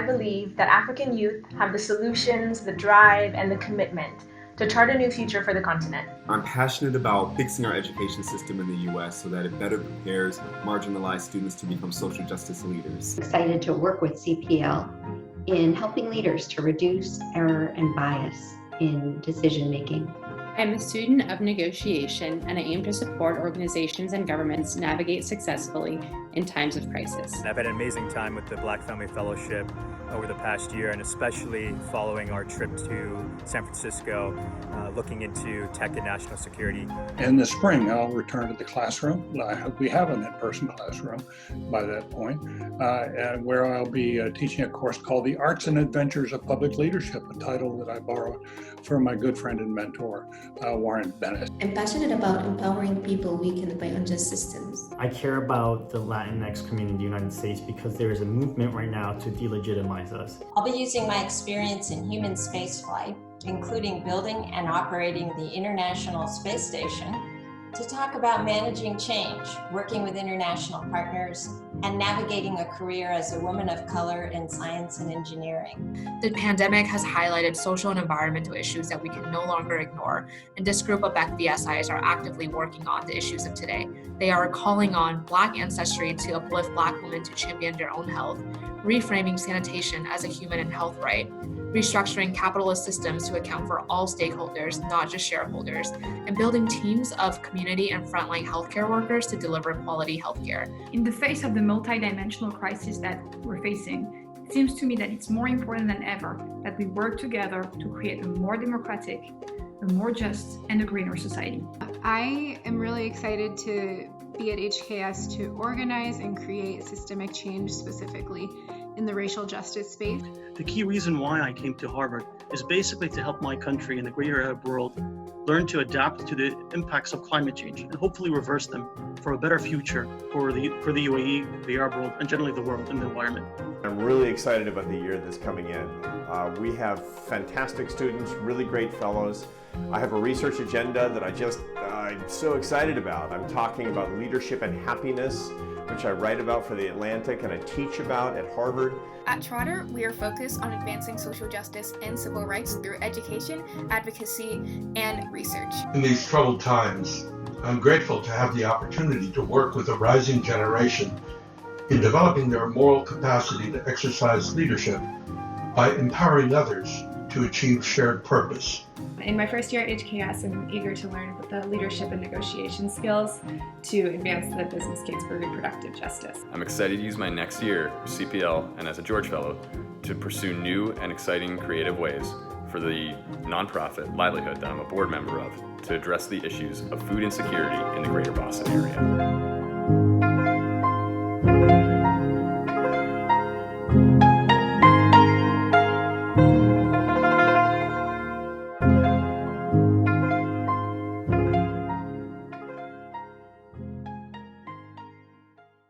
I believe that African youth have the solutions, the drive, and the commitment to chart a new future for the continent. I'm passionate about fixing our education system in the U.S. so that it better prepares marginalized students to become social justice leaders. Excited to work with CPL in helping leaders to reduce error and bias in decision making. I'm a student of negotiation, and I aim to support organizations and governments navigate successfully in times of crisis. I've had an amazing time with the Black Family Fellowship over the past year, and especially following our trip to San Francisco, looking into tech and national security. In the spring, I'll return to the classroom. I hope we have an in-person classroom by that point, and where I'll be teaching a course called The Arts and Adventures of Public Leadership, a title that I borrowed from my good friend and mentor, Warren Bennett. I'm passionate about empowering people weakened by unjust systems. I care about the Latinx community in the United States because there is a movement right now to delegitimize us. I'll be using my experience in human spaceflight, including building and operating the International Space Station, to talk about managing change, working with international partners, and navigating a career as a woman of color in science and engineering. The pandemic has highlighted social and environmental issues that we can no longer ignore, and this group of BECVSIs are actively working on the issues of today. They are calling on Black ancestry to uplift Black women to champion their own health, reframing sanitation as a human and health right, restructuring capitalist systems to account for all stakeholders, not just shareholders, and building teams of community and frontline healthcare workers to deliver quality healthcare. In the face of the multidimensional crisis that we're facing, it seems to me that it's more important than ever that we work together to create a more democratic, a more just, and a greener society. I am really excited to be at HKS to organize and create systemic change specifically in the racial justice space. The key reason why I came to Harvard is basically to help my country and the greater Arab world learn to adapt to the impacts of climate change and hopefully reverse them for a better future for the UAE, the Arab world, and generally the world and the environment. I'm really excited about the year that's coming in. We have fantastic students, really great fellows. I have a research agenda that I'm so excited about. I'm talking about leadership and happiness, which I write about for The Atlantic and I teach about at Harvard. At Trotter, we are focused on advancing social justice and civil rights through education, advocacy, and research. In these troubled times, I'm grateful to have the opportunity to work with a rising generation in developing their moral capacity to exercise leadership by empowering others to achieve shared purpose. In my first year at HKS, I'm eager to learn the leadership and negotiation skills to advance the business case for reproductive justice. I'm excited to use my next year, CPL, and as a George Fellow, to pursue new and exciting creative ways for the nonprofit livelihood that I'm a board member of to address the issues of food insecurity in the greater Boston area.